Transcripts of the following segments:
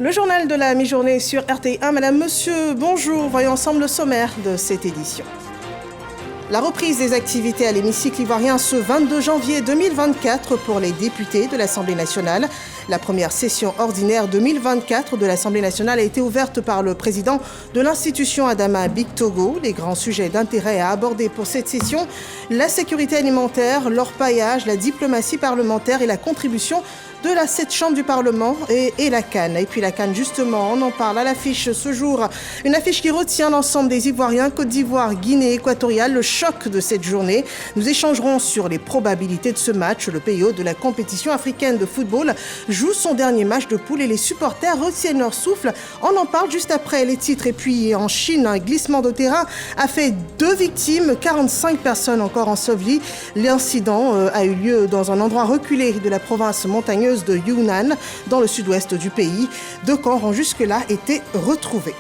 Le journal de la mi-journée sur RTI1. Madame, monsieur, bonjour. Voyons ensemble le sommaire de cette édition. La reprise des activités à l'hémicycle ivoirien ce 22 janvier 2024 pour les députés de l'Assemblée nationale. La première session ordinaire 2024 de l'Assemblée nationale a été ouverte par le président de l'institution Adama Bictogo. Les grands sujets d'intérêt à aborder pour cette session, la sécurité alimentaire, l'orpaillage, la diplomatie parlementaire et la contribution de la 7e chambre du Parlement et la CAN. Et puis la CAN, justement, on en parle à l'affiche ce jour. Une affiche qui retient l'ensemble des Ivoiriens, Côte d'Ivoire, Guinée équatoriale, le choc de cette journée. Nous échangerons sur les probabilités de ce match. Le pays hôte de la compétition africaine de football joue son dernier match de poule et les supporters retiennent leur souffle. On en parle juste après les titres. Et puis en Chine, un glissement de terrain a fait 2 victimes, 45 personnes encore ensevelies. L'incident a eu lieu dans un endroit reculé de la province montagneuse de Yunnan, dans le sud-ouest du pays. 2 corps ont jusque-là été retrouvés.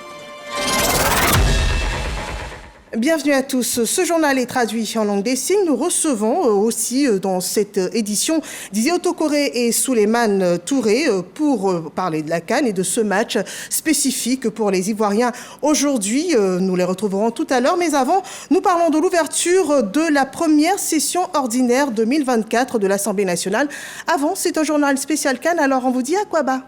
Bienvenue à tous. Ce journal est traduit en langue des signes. Nous recevons aussi dans cette édition Didier Otokoré et Souleymane Touré pour parler de la CAN et de ce match spécifique pour les Ivoiriens aujourd'hui. Nous les retrouverons tout à l'heure. Mais avant, nous parlons de l'ouverture de la première session ordinaire 2024 de l'Assemblée nationale. Avant, c'est un journal spécial CAN. Alors, on vous dit à quoi bas?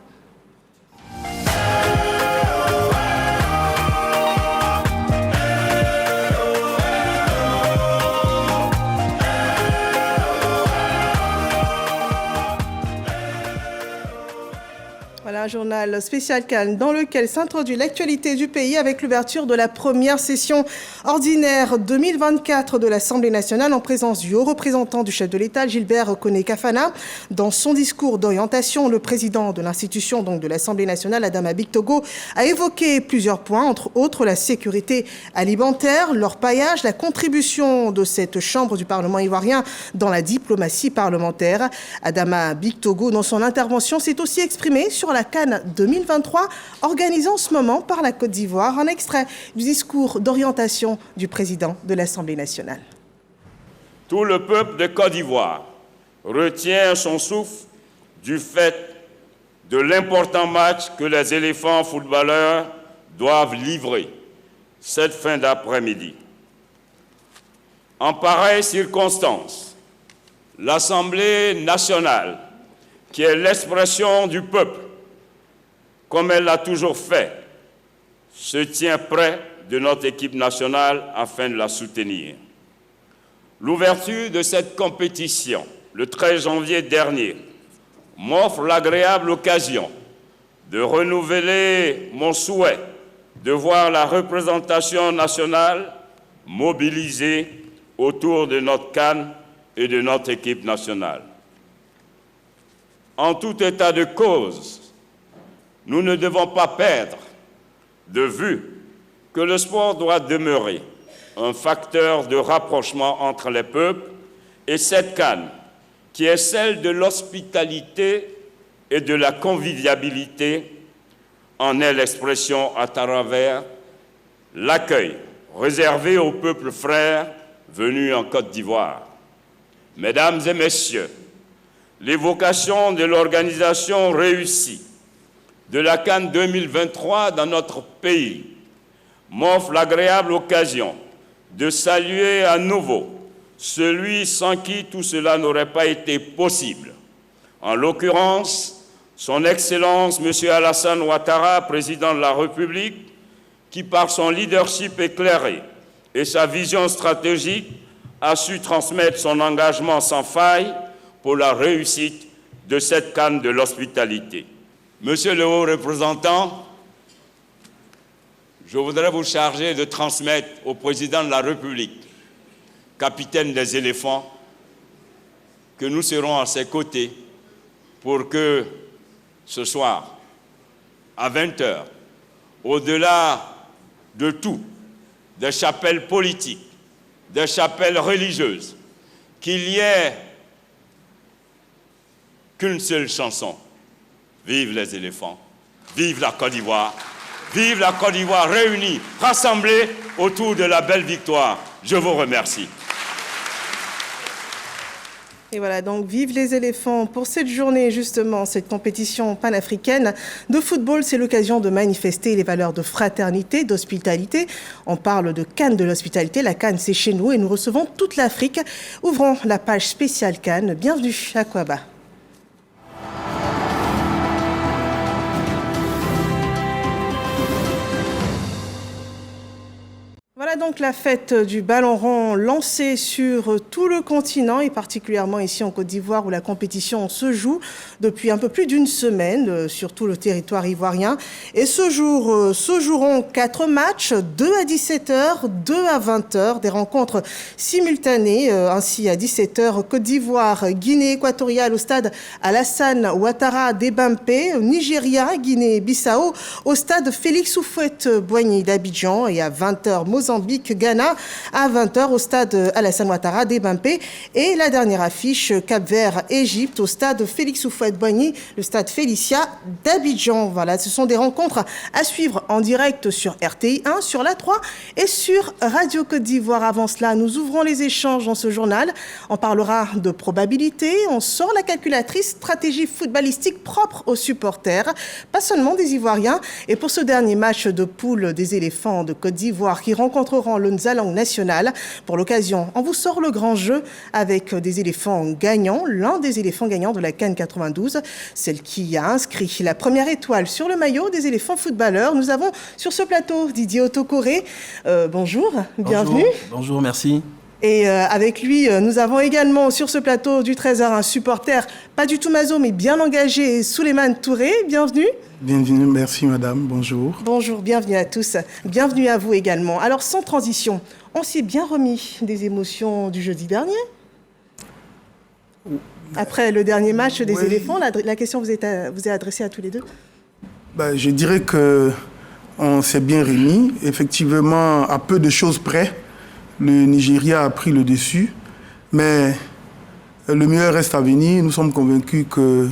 Voilà un journal spécial CAN dans lequel s'introduit l'actualité du pays avec l'ouverture de la première session ordinaire 2024 de l'Assemblée nationale en présence du haut représentant du chef de l'État, Gilbert Kone-Kafana. Dans son discours d'orientation, le président de l'institution donc de l'Assemblée nationale, Adama Bictogo, a évoqué plusieurs points, entre autres la sécurité alimentaire, l'orpaillage, la contribution de cette chambre du Parlement ivoirien dans la diplomatie parlementaire. Adama Bictogo, dans son intervention, s'est aussi exprimé sur la CAN 2023, organisée en ce moment par la Côte d'Ivoire. Un extrait du discours d'orientation du président de l'Assemblée nationale. Tout le peuple de Côte d'Ivoire retient son souffle du fait de l'important match que les éléphants footballeurs doivent livrer cette fin d'après-midi. En pareille circonstance, l'Assemblée nationale, qui est l'expression du peuple, comme elle l'a toujours fait, se tient près de notre équipe nationale afin de la soutenir. L'ouverture de cette compétition, le 13 janvier dernier, m'offre l'agréable occasion de renouveler mon souhait de voir la représentation nationale mobilisée autour de notre CAN et de notre équipe nationale. En tout état de cause, nous ne devons pas perdre de vue que le sport doit demeurer un facteur de rapprochement entre les peuples et cette CAN, qui est celle de l'hospitalité et de la convivialité, en est l'expression à travers l'accueil réservé aux peuples frères venus en Côte d'Ivoire. Mesdames et messieurs, l'évocation de l'organisation réussie de la CAN 2023 dans notre pays m'offre l'agréable occasion de saluer à nouveau celui sans qui tout cela n'aurait pas été possible. En l'occurrence, son Excellence M. Alassane Ouattara, président de la République, qui par son leadership éclairé et sa vision stratégique a su transmettre son engagement sans faille pour la réussite de cette CAN de l'hospitalité. Monsieur le haut représentant, je voudrais vous charger de transmettre au président de la République, capitaine des éléphants, que nous serons à ses côtés pour que ce soir, à 20h, au-delà de tout, des chapelles politiques, des chapelles religieuses, qu'il y ait qu'une seule chanson. Vive les éléphants, vive la Côte d'Ivoire réunie, rassemblée autour de la belle victoire. Je vous remercie. Et voilà, donc vive les éléphants pour cette journée, justement, cette compétition panafricaine de football. C'est l'occasion de manifester les valeurs de fraternité, d'hospitalité. On parle de Cannes de l'hospitalité. La Cannes, c'est chez nous et nous recevons toute l'Afrique. Ouvrons la page spéciale Cannes. Bienvenue à Kwaba. Voilà donc la fête du ballon rond lancée sur tout le continent et particulièrement ici en Côte d'Ivoire où la compétition se joue depuis un peu plus d'une semaine sur tout le territoire ivoirien. Et ce jour se joueront 4 matchs, 2 à 17h, 2 à 20h, des rencontres simultanées. Ainsi à 17h, Côte d'Ivoire, Guinée équatoriale au stade Alassane Ouattara d'Ebampé, Nigeria, Guinée-Bissau au stade Félix Houphouët-Boigny d'Abidjan et à 20h, Mozambique, Ghana, à 20h au stade Alassane Ouattara d'Ebampé. Et la dernière affiche, Cap-Vert, Égypte, au stade Félix Houphouët-Boigny, le stade Félicia d'Abidjan. Voilà, ce sont des rencontres à suivre en direct sur RTI 1, sur la 3 et sur Radio Côte d'Ivoire. Avant cela, nous ouvrons les échanges dans ce journal. On parlera de probabilité, on sort la calculatrice stratégie footballistique propre aux supporters, pas seulement des Ivoiriens. Et pour ce dernier match de poule des éléphants de Côte d'Ivoire qui rencontreront le Nzalang national. Pour l'occasion, on vous sort le grand jeu avec des éléphants gagnants, l'un des éléphants gagnants de la Cannes 92, celle qui a inscrit la première étoile sur le maillot des éléphants footballeurs. Nous avons sur ce plateau Didier Otokoré. Bonjour, bienvenue. Bonjour, merci. Et avec lui, nous avons également sur ce plateau du Trésor un supporter, pas du tout maso, mais bien engagé, Souleymane Touré. Bienvenue. Bienvenue, merci madame, bonjour. Bonjour, bienvenue à tous. Bienvenue à vous également. Alors sans transition, on s'est bien remis des émotions du jeudi dernier. Après le dernier match des éléphants, la question vous est adressée à tous les deux. Je dirais qu'on s'est bien remis. Effectivement, à peu de choses près, le Nigeria a pris le dessus. Mais le meilleur reste à venir. Nous sommes convaincus que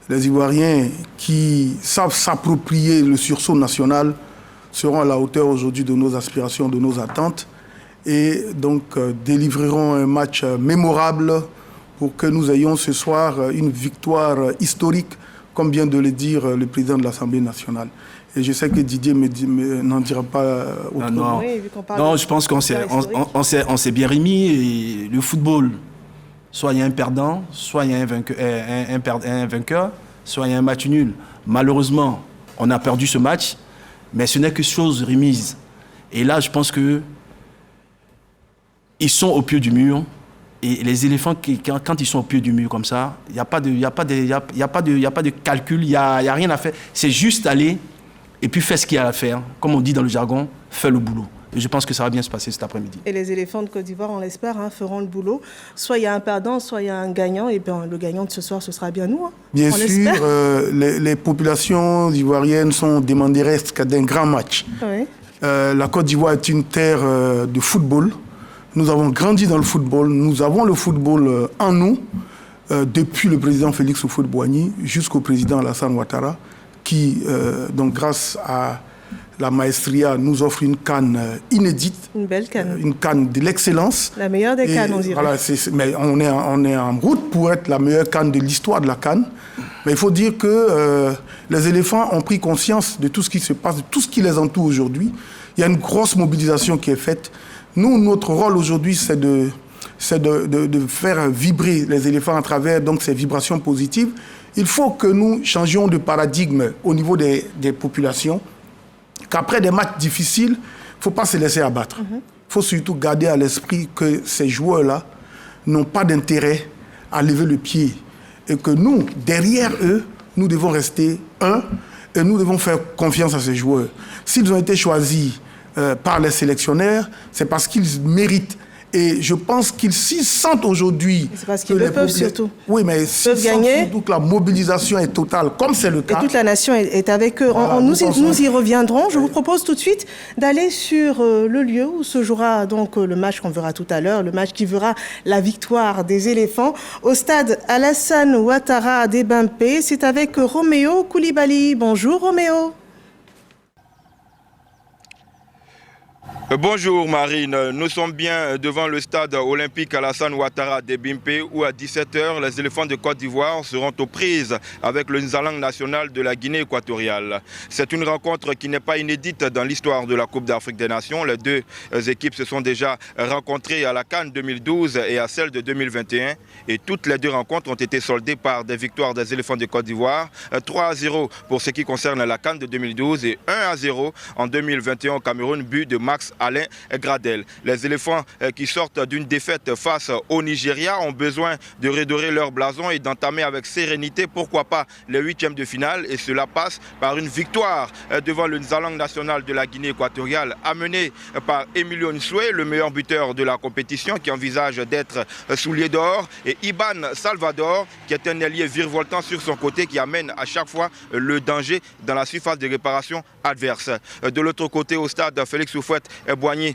les Ivoiriens qui savent s'approprier le sursaut national seront à la hauteur aujourd'hui de nos aspirations, de nos attentes. Et donc délivreront un match mémorable pour que nous ayons ce soir une victoire historique, comme vient de le dire le président de l'Assemblée nationale. Et je sais que Didier n'en dira pas autrement. Non, je pense qu'on s'est bien remis. Et le football, soit il y a un perdant, soit il y a un vainqueur, soit il y a un match nul. Malheureusement, on a perdu ce match, mais ce n'est que chose remise. Et là, je pense qu'ils sont au pied du mur. Et les éléphants, quand ils sont au pied du mur comme ça, il n'y a pas de calcul, il n'y a rien à faire. C'est juste aller et puis faire ce qu'il y a à faire. Comme on dit dans le jargon, faire le boulot. Et je pense que ça va bien se passer cet après-midi. Et les éléphants de Côte d'Ivoire, on l'espère, feront le boulot. Soit il y a un perdant, soit il y a un gagnant. Et bien le gagnant de ce soir, ce sera bien nous. Bien sûr, les populations ivoiriennes sont demanderesques d'un grand match. Oui. La Côte d'Ivoire est une terre de football. Nous avons grandi dans le football. Nous avons le football en nous, depuis le président Félix Houphouët-Boigny jusqu'au président Alassane Ouattara, qui, donc grâce à la maestria, nous offre une CAN inédite. Une belle CAN. Une CAN de l'excellence. La meilleure des CAN, on dirait. Voilà, mais on est en route pour être la meilleure CAN de l'histoire de la CAN. Mais il faut dire que les éléphants ont pris conscience de tout ce qui se passe, de tout ce qui les entoure aujourd'hui. Il y a une grosse mobilisation qui est faite. Nous, notre rôle aujourd'hui, c'est de faire vibrer les éléphants à travers donc, ces vibrations positives. Il faut que nous changions de paradigme au niveau des populations, qu'après des matchs difficiles, il ne faut pas se laisser abattre. Il faut surtout garder à l'esprit que ces joueurs-là n'ont pas d'intérêt à lever le pied et que nous, derrière eux, nous devons rester un et nous devons faire confiance à ces joueurs. S'ils ont été choisis par les sélectionnaires, c'est parce qu'ils méritent. Et je pense qu'ils s'y sentent aujourd'hui. C'est parce qu'ils le peuvent surtout. Oui, mais s'ils sentent surtout que la mobilisation est totale, comme c'est le cas. Et toute la nation est avec eux. Voilà, nous y reviendrons. Je vous propose tout de suite d'aller sur le lieu où se jouera donc le match qu'on verra tout à l'heure, le match qui verra la victoire des éléphants au stade Alassane Ouattara d'Ebampé. C'est avec Roméo Koulibaly. Bonjour Roméo. Bonjour Marine, nous sommes bien devant le stade olympique Alassane Ouattara de Bimpe où à 17h, les éléphants de Côte d'Ivoire seront aux prises avec le Nzalang national de la Guinée équatoriale. C'est une rencontre qui n'est pas inédite dans l'histoire de la Coupe d'Afrique des Nations. Les deux équipes se sont déjà rencontrées à la CAN 2012 et à celle de 2021 et toutes les deux rencontres ont été soldées par des victoires des éléphants de Côte d'Ivoire. 3-0 pour ce qui concerne la CAN de 2012 et 1-0 en 2021 au Cameroun, but de Max Alain Gradel. Les éléphants qui sortent d'une défaite face au Nigeria ont besoin de redorer leur blason et d'entamer avec sérénité, pourquoi pas, les huitièmes de finale. Et cela passe par une victoire devant le Nzalang national de la Guinée équatoriale, amené par Emilio Nsoué, le meilleur buteur de la compétition, qui envisage d'être soulier d'or, et Iban Salvador, qui est un ailier virevoltant sur son côté, qui amène à chaque fois le danger dans la surface de réparation adverse. De l'autre côté, au stade Félix Houphouët-Boigny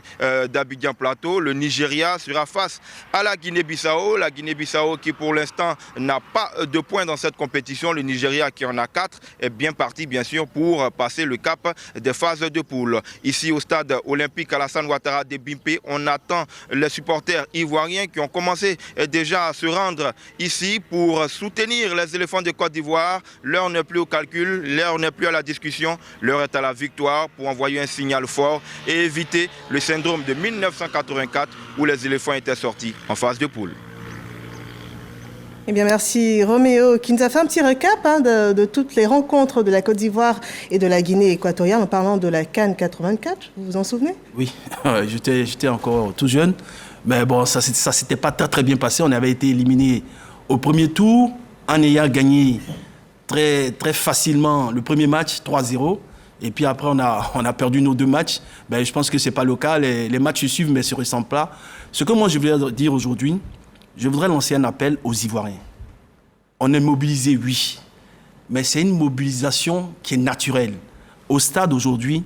d'Abidjan Plateau, le Nigeria sera face à la Guinée-Bissau. La Guinée-Bissau qui pour l'instant n'a pas de points dans cette compétition. Le Nigeria qui en a 4 est bien parti bien sûr pour passer le cap des phases de poule. Ici au stade olympique Alassane Ouattara de Bimpe, on attend les supporters ivoiriens qui ont commencé déjà à se rendre ici pour soutenir les éléphants de Côte d'Ivoire. L'heure n'est plus au calcul, l'heure n'est plus à la discussion, l'heure est à la victoire pour envoyer un signal fort et éviter le syndrome de 1984 où les éléphants étaient sortis en phase de poule. Eh bien, merci Roméo, qui nous a fait un petit récap de toutes les rencontres de la Côte d'Ivoire et de la Guinée équatoriale en parlant de la CAN 84. Vous vous en souvenez? Oui, j'étais encore tout jeune. Mais bon, ça s'était pas très bien passé. On avait été éliminé au premier tour en ayant gagné très facilement le premier match, 3-0. Et puis après, on a perdu nos 2 matchs. Ben, je pense que ce n'est pas le cas. Les matchs se suivent, mais ne se ressemblent pas. Ce que moi, je voulais dire aujourd'hui, je voudrais lancer un appel aux Ivoiriens. On est mobilisé, oui. Mais c'est une mobilisation qui est naturelle. Au stade, aujourd'hui,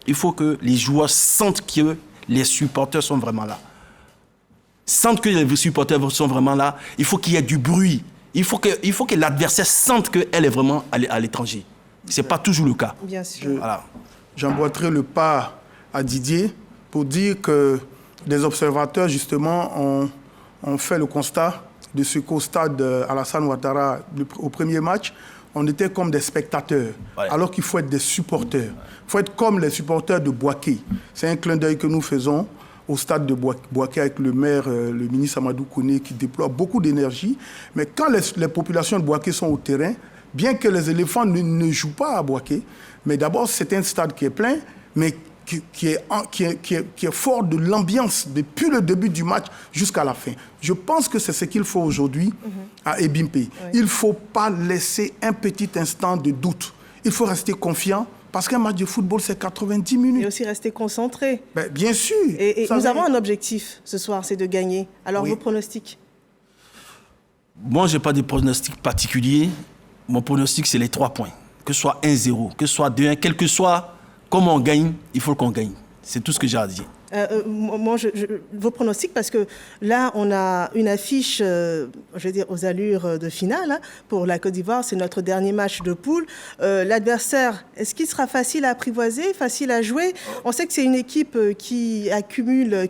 il faut que les joueurs sentent que les supporters sont vraiment là. Sentent que les supporters sont vraiment là. Il faut qu'il y ait du bruit. Il faut que l'adversaire sente qu'elle est vraiment à l'étranger. Ce n'est pas toujours le cas. Bien sûr. J'emboîterai le pas à Didier pour dire que des observateurs, justement, ont fait le constat de ce qu'au stade Alassane Ouattara, au premier match, on était comme des spectateurs, alors qu'il faut être des supporters. Il faut être comme les supporters de Bouaké. C'est un clin d'œil que nous faisons au stade de Bouaké avec le maire, le ministre Amadou Kone, qui déploie beaucoup d'énergie. Mais quand les populations de Bouaké sont au terrain, bien que les éléphants ne jouent pas à Bouaké, mais d'abord c'est un stade qui est plein, mais qui est fort de l'ambiance depuis le début du match jusqu'à la fin. Je pense que c'est ce qu'il faut aujourd'hui à Ebimpe. Oui. Il ne faut pas laisser un petit instant de doute. Il faut rester confiant parce qu'un match de football, c'est 90 minutes. Et aussi rester concentré. Ben, bien sûr. Et nous avons un objectif ce soir, c'est de gagner. Alors vos pronostics? Moi, je n'ai pas de pronostic particulier. Mon pronostic, c'est les 3 points. Que ce soit 1-0, que ce soit 2-1, quel que soit comment on gagne, il faut qu'on gagne. C'est tout ce que j'ai à dire. Moi, vos pronostics, parce que là, on a une affiche, je veux dire, aux allures de finale pour la Côte d'Ivoire. C'est notre dernier match de poule. L'adversaire, est-ce qu'il sera facile à apprivoiser, facile à jouer? On sait que c'est une équipe qui cumule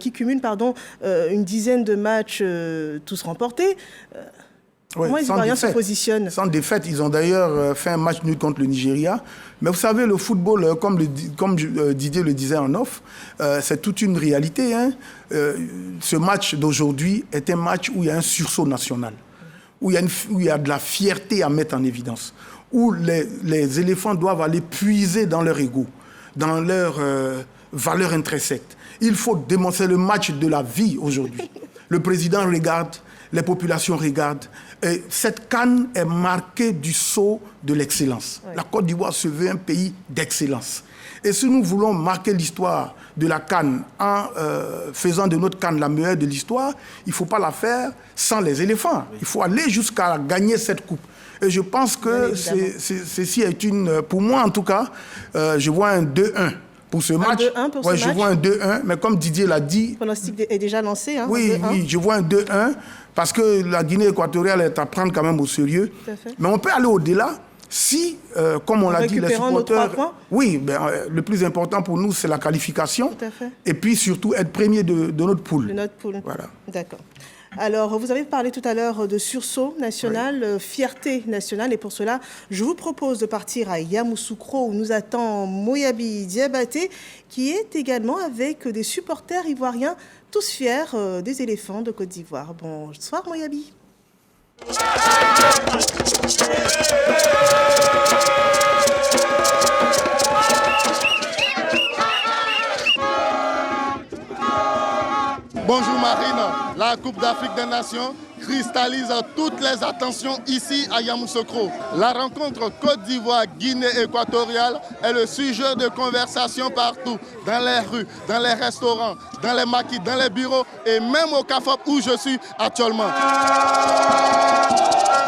une dizaine de matchs tous remportés. Comment les Ivoiriens se positionnent? Sans défaite, ils ont d'ailleurs fait un match nul contre le Nigeria. Mais vous savez, le football, comme Didier le disait en off, c'est toute une réalité. Ce match d'aujourd'hui est un match où il y a un sursaut national, où il y a de la fierté à mettre en évidence, où les éléphants doivent aller puiser dans leur ego, dans leur valeur intrinsèque. Il faut démontrer le match de la vie aujourd'hui. Le président regarde, les populations regardent. Et cette CAN est marquée du sceau de l'excellence. Oui. La Côte d'Ivoire se veut un pays d'excellence. Et si nous voulons marquer l'histoire de la CAN en faisant de notre CAN la meilleure de l'histoire, il ne faut pas la faire sans les éléphants. Oui. Il faut aller jusqu'à gagner cette coupe. Et je pense que ceci est pour moi en tout cas, je vois un 2-1. Pour ce match, je vois un 2-1, mais comme Didier l'a dit... Le pronostic est déjà lancé, hein? Oui, je vois un 2-1, parce que la Guinée équatoriale est à prendre quand même au sérieux. Mais on peut aller au-delà. Si, comme on l'a dit, les récupérant nos 3 supporters... points. Oui, le plus important pour nous, c'est la qualification. Tout à fait. Et puis surtout, être premier de notre poule. De notre poule. Voilà. D'accord. Alors, vous avez parlé tout à l'heure de sursaut national, fierté nationale. Et pour cela, je vous propose de partir à Yamoussoukro, où nous attend Moyabi Diabaté, qui est également avec des supporters ivoiriens, tous fiers des éléphants de Côte d'Ivoire. Bonsoir, Moyabi. Bonjour Marine, la Coupe d'Afrique des Nations cristallise toutes les attentions ici à Yamoussoukro. La rencontre Côte d'Ivoire-Guinée équatoriale est le sujet de conversation partout, dans les rues, dans les restaurants, dans les maquis, dans les bureaux et même au CAFOP où je suis actuellement.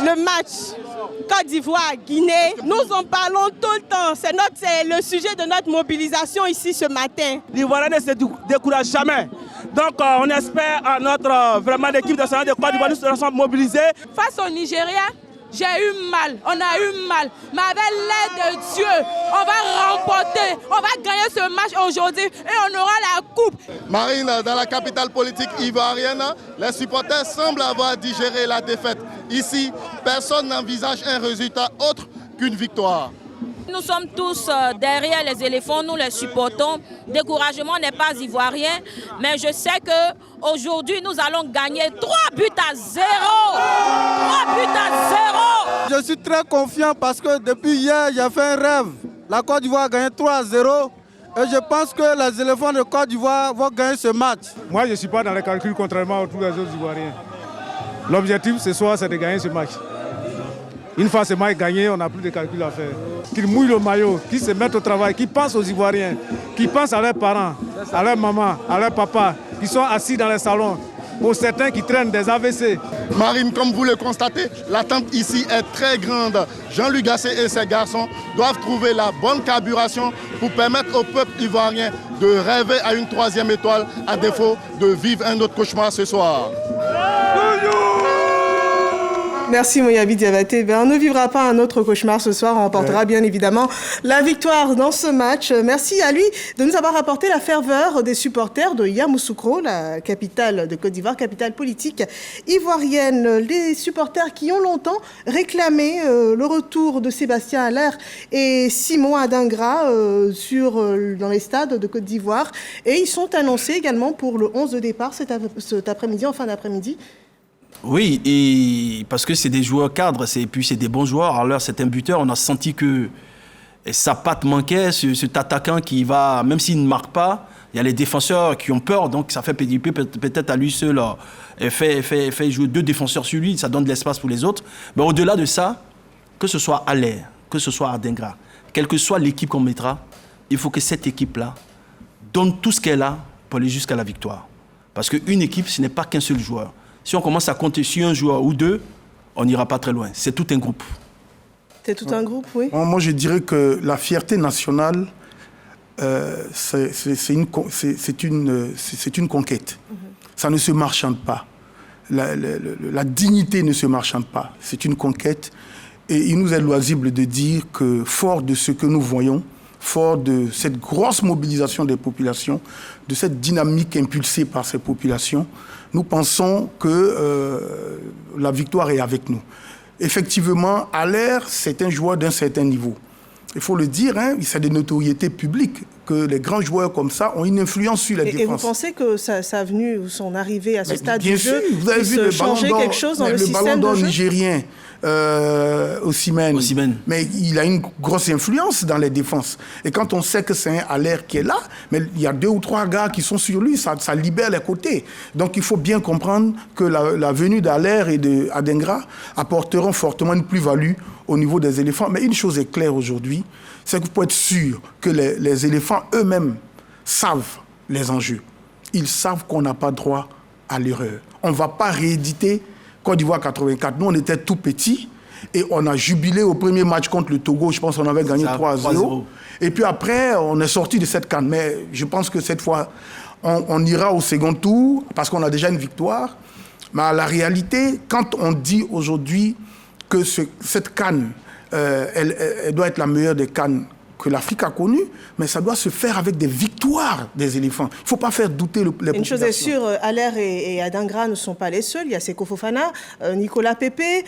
Le match Côte d'Ivoire-Guinée, nous en parlons tout le temps. C'est le sujet de notre mobilisation ici ce matin. L'Ivoirien ne se décourage jamais. Donc on espère à notre vraiment l'équipe nationale de Côte d'Ivoire, nous sommes mobilisés. Face au Nigeria, j'ai eu mal, on a eu mal. Mais avec l'aide de Dieu, on va remporter, on va gagner ce match aujourd'hui et on aura la coupe. Marine, dans la capitale politique ivoirienne, les supporters semblent avoir digéré la défaite. Ici, personne n'envisage un résultat autre qu'une victoire. Nous sommes tous derrière les éléphants, nous les supportons. Découragement n'est pas ivoirien, mais je sais qu'aujourd'hui nous allons gagner 3 buts à 0. 3 buts à 0. Je suis très confiant parce que depuis hier, j'ai fait un rêve. La Côte d'Ivoire a gagné 3 à 0 et je pense que les éléphants de Côte d'Ivoire vont gagner ce match. Moi, je ne suis pas dans les calculs contrairement à tous les autres Ivoiriens. L'objectif ce soir, c'est de gagner ce match. Une fois ce match gagné, on n'a plus de calculs à faire. Qu'ils mouillent le maillot, qu'ils se mettent au travail, qu'ils pensent aux Ivoiriens, qu'ils pensent à leurs parents, à leurs mamans, à leurs papas, qui sont assis dans les salons. Pour certains qui traînent des AVC. Marine, comme vous le constatez, l'attente ici est très grande. Jean-Luc Gasset et ses garçons doivent trouver la bonne carburation pour permettre au peuple ivoirien de rêver à une 3e étoile, à défaut de vivre un autre cauchemar ce soir. Merci Moyabi Diabaté. On ne vivra pas un autre cauchemar ce soir. On remportera bien évidemment la victoire dans ce match. Merci à lui de nous avoir apporté la ferveur des supporters de Yamoussoukro, la capitale de Côte d'Ivoire, capitale politique ivoirienne. Les supporters qui ont longtemps réclamé le retour de Sébastien Haller et Simon Adingra dans les stades de Côte d'Ivoire. Et ils sont annoncés également pour le 11 de départ cet après-midi, en fin d'après-midi. Oui, et parce que c'est des joueurs cadres, et puis c'est des bons joueurs. Alors c'est un buteur, on a senti que sa patte manquait, cet attaquant qui va, même s'il ne marque pas, il y a les défenseurs qui ont peur, donc ça fait peut-être à lui seul, fait jouer 2 défenseurs sur lui, ça donne de l'espace pour les autres. Mais au-delà de ça, que ce soit Haller, que ce soit Adingra, quelle que soit l'équipe qu'on mettra, il faut que cette équipe-là donne tout ce qu'elle a pour aller jusqu'à la victoire. Parce qu'une équipe, ce n'est pas qu'un seul joueur. Si on commence à compter sur un joueur ou 2, on n'ira pas très loin. C'est tout un groupe. C'est tout un groupe, oui. Moi, je dirais que la fierté nationale, c'est une conquête. Ça ne se marchande pas. La dignité ne se marchande pas. C'est une conquête. Et il nous est loisible de dire que, fort de ce que nous voyons, fort de cette grosse mobilisation des populations, de cette dynamique impulsée par ces populations, nous pensons que la victoire est avec nous. Effectivement, Haller, c'est un joueur d'un certain niveau. Il faut le dire, c'est des notoriétés publiques que les grands joueurs comme ça ont une influence sur les défenses. Et vous pensez que sa venue ou son arrivée à ce stade du jeu vous avez vu changer quelque chose dans le système de jeu ? Le ballon d'or nigérien, Osimhen. Mais il a une grosse influence dans les défenses. Et quand on sait que c'est un Haller qui est là, mais il y a 2 ou 3 gars qui sont sur lui, ça libère les côtés. Donc il faut bien comprendre que la venue d'Haller et d'Adingra apporteront fortement une plus-value au niveau des éléphants. Mais une chose est claire aujourd'hui, c'est que vous pouvez être sûr que les éléphants eux-mêmes savent les enjeux. Ils savent qu'on n'a pas droit à l'erreur. On ne va pas rééditer Côte d'Ivoire 84. Nous, on était tout petits et on a jubilé au premier match contre le Togo. Je pense qu'on avait gagné 3-0. Et puis après, on est sorti de cette CAN. Mais je pense que cette fois, on ira au second tour parce qu'on a déjà une victoire. Mais la réalité, quand on dit aujourd'hui que cette CAN elle doit être la meilleure des CAN que l'Afrique a connue, mais ça doit se faire avec des victoires des éléphants. Il ne faut pas faire douter les populations. Une chose est sûre, Aller et Adingra ne sont pas les seuls. Il y a Seko Fofana, Nicolas Pepe,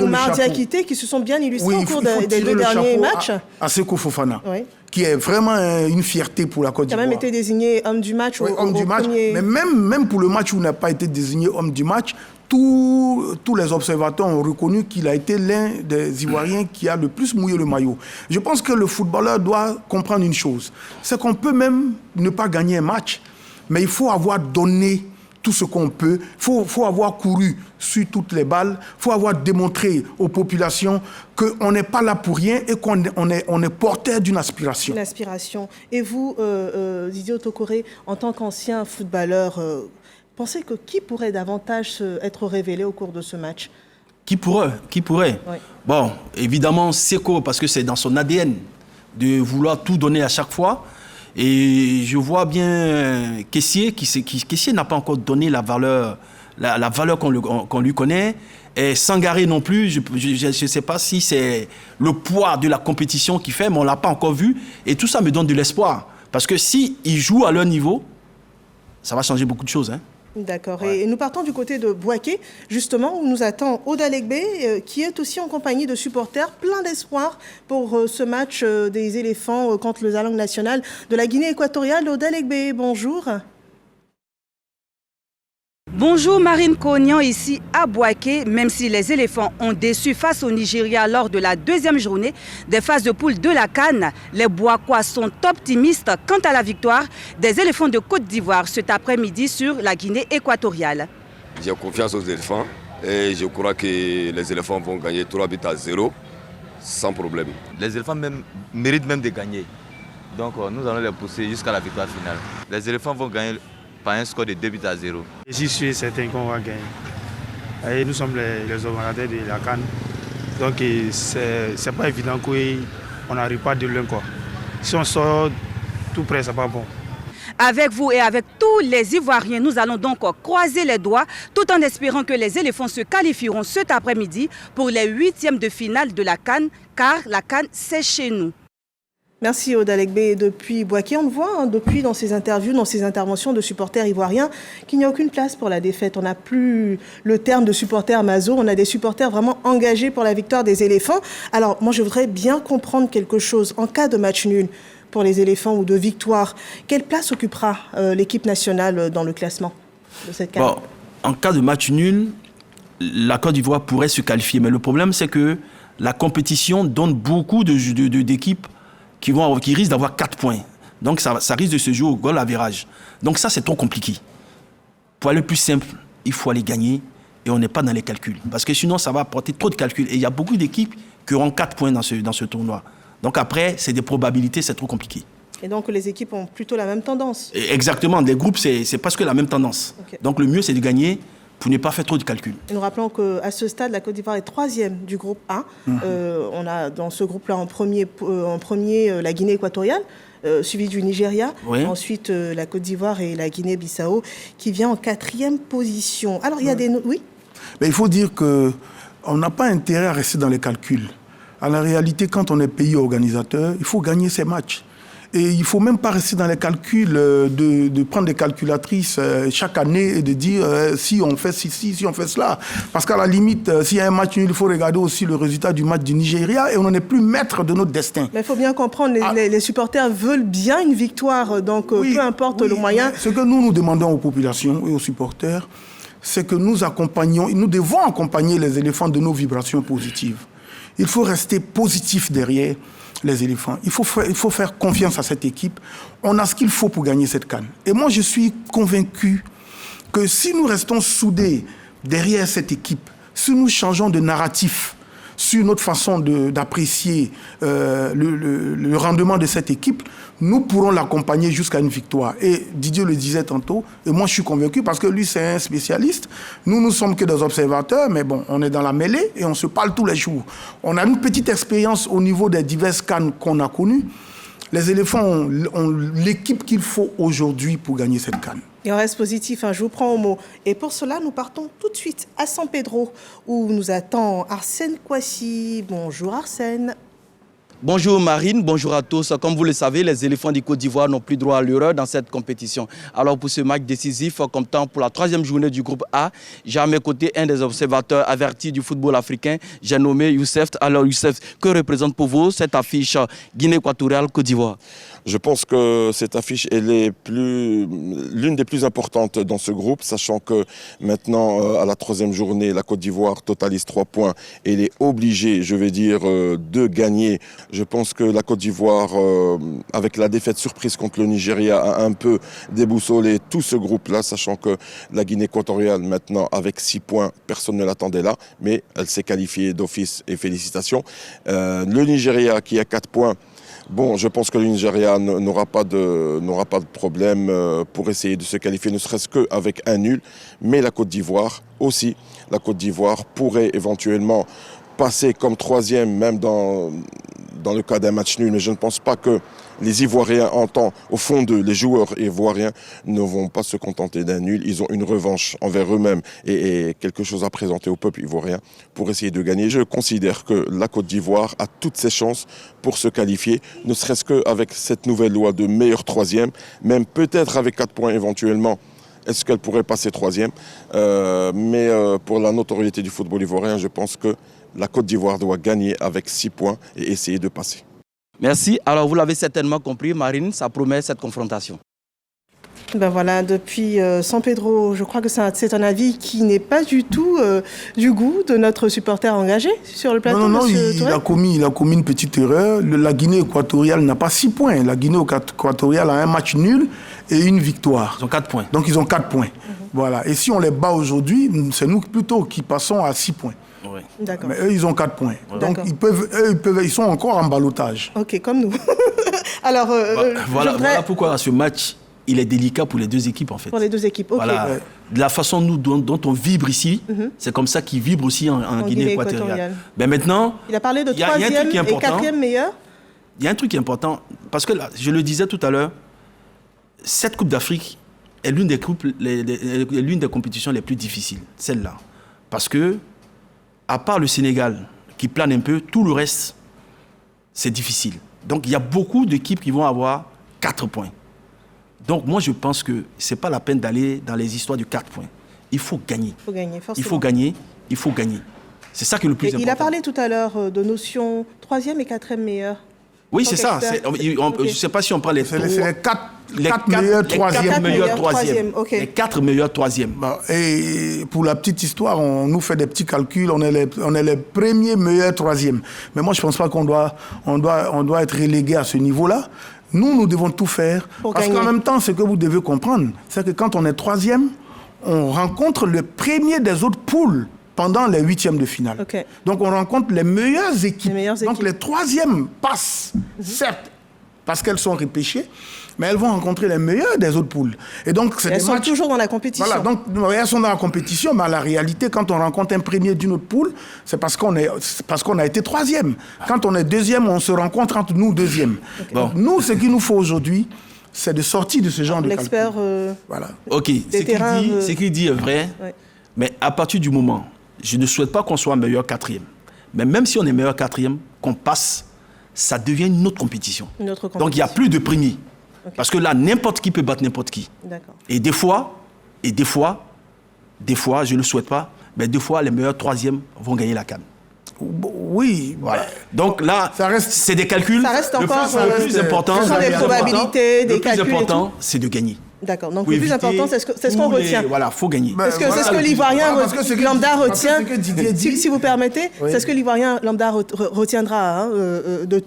Oumar Diakité qui se sont bien illustrés au cours des 2 derniers matchs. À Seko Fofana, qui est vraiment une fierté pour la Côte d'Ivoire. Qui a même été désigné homme du match homme du match, mais même pour le match où il n'a pas été désigné homme du match, tous les observateurs ont reconnu qu'il a été l'un des Ivoiriens qui a le plus mouillé le maillot. Je pense que le footballeur doit comprendre une chose, c'est qu'on peut même ne pas gagner un match, mais il faut avoir donné tout ce qu'on peut, il faut avoir couru sur toutes les balles, il faut avoir démontré aux populations qu'on n'est pas là pour rien et qu'on est porteur d'une aspiration. Une aspiration. Et vous, Didier Otokoré, en tant qu'ancien footballeur, pensez que qui pourrait davantage être révélé au cours de ce match? Qui pourrait? Oui. Bon, évidemment, Seko, parce que c'est dans son ADN de vouloir tout donner à chaque fois. Et je vois bien Kessié, Kessié n'a pas encore donné la valeur qu'on lui connaît. Et Sangaré non plus, je ne sais pas si c'est le poids de la compétition qui fait, mais on ne l'a pas encore vu. Et tout ça me donne de l'espoir. Parce que s'ils jouent à leur niveau, ça va changer beaucoup de choses, hein. D'accord. Ouais. Et nous partons du côté de Bouaké, justement, où nous attend Oda Legbe, qui est aussi en compagnie de supporters plein d'espoir pour ce match des éléphants contre le Zalang national de la Guinée équatoriale. Oda Legbe, bonjour. Bonjour Marine Kognan, ici à Bouaké. Même si les éléphants ont déçu face au Nigeria lors de la 2e journée des phases de poule de la CAN, les Bouakois sont optimistes quant à la victoire des éléphants de Côte d'Ivoire cet après-midi sur la Guinée équatoriale. J'ai confiance aux éléphants et je crois que les éléphants vont gagner 3-0 sans problème. Les éléphants méritent même de gagner. Donc nous allons les pousser jusqu'à la victoire finale. Les éléphants vont gagner par un score de 2-0. Je suis certain qu'on va gagner. Et nous sommes les organisateurs de la CAN. Donc c'est pas évident qu'on n'arrive pas de loin. Si on sort tout près, c'est pas bon. Avec vous et avec tous les Ivoiriens, nous allons donc croiser les doigts tout en espérant que les éléphants se qualifieront cet après-midi pour les 8e de finale de la CAN, car la CAN, c'est chez nous. Merci Oda Legbe. Depuis Bouaké, on voit depuis dans ses interviews, dans ses interventions de supporters ivoiriens qu'il n'y a aucune place pour la défaite. On n'a plus le terme de supporters maso, on a des supporters vraiment engagés pour la victoire des éléphants. Alors moi je voudrais bien comprendre quelque chose. En cas de match nul pour les éléphants ou de victoire, quelle place occupera l'équipe nationale dans le classement de cette CAN? Bon, en cas de match nul, la Côte d'Ivoire pourrait se qualifier. Mais le problème c'est que la compétition donne beaucoup d'équipes qui risquent d'avoir 4 points. Donc ça risque de se jouer au goal average. Donc ça, c'est trop compliqué. Pour aller plus simple, il faut aller gagner et on n'est pas dans les calculs. Parce que sinon, ça va apporter trop de calculs. Et il y a beaucoup d'équipes qui auront 4 points dans ce tournoi. Donc après, c'est des probabilités, c'est trop compliqué. Et donc les équipes ont plutôt la même tendance? Exactement. Les groupes, c'est presque la même tendance. Okay. Donc le mieux, c'est de gagner pour ne pas faire trop de calculs. Et nous rappelons qu'à ce stade, la Côte d'Ivoire est 3e du groupe A. On a dans ce groupe-là en premier la Guinée équatoriale, suivi du Nigeria. Oui. Ensuite, la Côte d'Ivoire et la Guinée-Bissau, qui vient en 4e position. Alors, il y a des... Oui. Mais il faut dire qu'on n'a pas intérêt à rester dans les calculs. À la réalité, quand on est pays organisateur, il faut gagner ses matchs. Et il ne faut même pas rester dans les calculs, de prendre des calculatrices chaque année et de dire si on fait ceci, si on fait cela. Parce qu'à la limite, s'il y a un match nul, il faut regarder aussi le résultat du match du Nigeria et on n'en est plus maître de notre destin. Mais il faut bien comprendre, les supporters veulent bien une victoire, donc oui, peu importe le moyen. Ce que nous demandons aux populations et aux supporters, c'est que nous devons accompagner les éléphants de nos vibrations positives. Il faut rester positif derrière les éléphants. Il faut faire confiance à cette équipe. On a ce qu'il faut pour gagner cette CAN. Et moi, je suis convaincu que si nous restons soudés derrière cette équipe, si nous changeons de narratif sur notre façon d'apprécier le rendement de cette équipe, nous pourrons l'accompagner jusqu'à une victoire. Et Didier le disait tantôt, et moi je suis convaincu parce que lui c'est un spécialiste. Nous ne sommes que des observateurs, mais bon, on est dans la mêlée et on se parle tous les jours. On a une petite expérience au niveau des diverses CAN qu'on a connues. les éléphants ont l'équipe qu'il faut aujourd'hui pour gagner cette CAN. Et on reste positif, je vous prends au mot. Et pour cela, nous partons tout de suite à San Pedro, où nous attend Arsène Kouassi. Bonjour Arsène. Bonjour Marine, bonjour à tous. Comme vous le savez, les éléphants du Côte d'Ivoire n'ont plus droit à l'erreur dans cette compétition. Alors pour ce match décisif, comme temps pour la 3e journée du groupe A, j'ai à mes côtés un des observateurs avertis du football africain, j'ai nommé Youssef. Alors Youssef, que représente pour vous cette affiche Guinée équatoriale Côte d'Ivoire? Je pense que cette affiche elle est l'une des plus importantes dans ce groupe, sachant que maintenant, à la 3e journée, la Côte d'Ivoire totalise 3 points. Elle est obligée, je vais dire, de gagner. Je pense que la Côte d'Ivoire, avec la défaite surprise contre le Nigeria, a un peu déboussolé tout ce groupe-là, sachant que la Guinée équatoriale, maintenant, avec 6 points, personne ne l'attendait là, mais elle s'est qualifiée d'office et félicitations. Le Nigeria qui a 4 points, bon, je pense que le Nigeria n'aura pas de problème pour essayer de se qualifier, ne serait-ce qu'avec un nul. Mais la Côte d'Ivoire aussi, la Côte d'Ivoire pourrait éventuellement passer comme 3e, même dans le cas d'un match nul. Mais je ne pense pas que les Ivoiriens, au fond d'eux, les joueurs ivoiriens ne vont pas se contenter d'un nul. Ils ont une revanche envers eux-mêmes et quelque chose à présenter au peuple ivoirien pour essayer de gagner. Je considère que la Côte d'Ivoire a toutes ses chances pour se qualifier, ne serait-ce qu'avec cette nouvelle loi de meilleur 3e, même peut-être avec 4 points éventuellement. Est-ce qu'elle pourrait passer 3e? Mais pour la notoriété du football ivoirien, je pense que la Côte d'Ivoire doit gagner avec 6 points et essayer de passer. Merci. Alors vous l'avez certainement compris, Marine, ça promet cette confrontation. Ben voilà, depuis San Pedro, je crois que c'est un avis qui n'est pas du tout du goût de notre supporter engagé sur le plateau. Non, il a commis une petite erreur. La Guinée équatoriale n'a pas 6 points. La Guinée équatoriale a un match nul et une victoire. Ils ont 4 points. Donc ils ont 4 points. Voilà. Et si on les bat aujourd'hui, c'est nous plutôt qui passons à 6 points. Oui. D'accord. Mais eux, ils ont 4 points. Donc ils sont encore en ballottage. Ok, comme nous. Alors, voilà pourquoi ce match, il est délicat pour les deux équipes en fait. Pour les deux équipes, ok. Voilà. De la façon dont on vibre ici, c'est comme ça qu'ils vibrent aussi en Guinée équatoriale. Mais maintenant, il a parlé de 3e et 4e meilleur. Il y a un truc qui est important, parce que là, je le disais tout à l'heure, cette Coupe d'Afrique est l'une des compétitions les plus difficiles, celle-là. Parce que, à part le Sénégal, qui plane un peu, tout le reste, c'est difficile. Donc, il y a beaucoup d'équipes qui vont avoir 4 points. Donc, moi, je pense que ce n'est pas la peine d'aller dans les histoires de 4 points. Il faut gagner. Il faut gagner, forcément. Il faut gagner. C'est ça qui est le plus important. Il a parlé tout à l'heure de notion 3e et 4e meilleur. Oui, c'est ça. Je ne sais pas si on parle des 4 meilleurs 3e. Les 4 meilleurs 3e. Et pour la petite histoire, on nous fait des petits calculs. On est les premiers meilleurs 3e. Mais moi, je ne pense pas qu'on doit être relégué à ce niveau-là. Nous devons tout faire. Parce qu'en même temps, ce que vous devez comprendre, c'est que quand on est 3e, on rencontre le premier des autres poules pendant les 8e de finale. Okay. Donc on rencontre les meilleures équipes. Donc les 3e passent, certes, parce qu'elles sont repêchées, mais elles vont rencontrer les meilleures des autres poules. Et donc, elles sont toujours dans la compétition. Voilà, donc elles sont dans la compétition, mais la réalité, quand on rencontre un premier d'une autre poule, c'est parce qu'on a été 3e. Quand on est 2e, on se rencontre entre nous 2e. Okay. Bon. Nous, ce qu'il nous faut aujourd'hui, c'est de sortir de ce genre de calcul. L'expert voilà. Ok, ce qu'il dit est vrai, mais à partir du moment, je ne souhaite pas qu'on soit meilleur 4e. Mais même si on est meilleur 4e, qu'on passe, ça devient une autre compétition. Donc il n'y a plus de premier. Okay. Parce que là, n'importe qui peut battre n'importe qui. Et des fois, je ne le souhaite pas, mais des fois, les meilleurs 3e vont gagner la CAN. Oui. Voilà. Donc là, c'est des calculs. Ça reste encore le plus important. Ce sont des probabilités, des calculs. Le plus important, c'est de gagner. D'accord. Donc le plus important, c'est ce qu'on retient. Voilà, il faut gagner. C'est ce que l'Ivoirien lambda retient. Si vous permettez, c'est ce que l'Ivoirien lambda retiendra de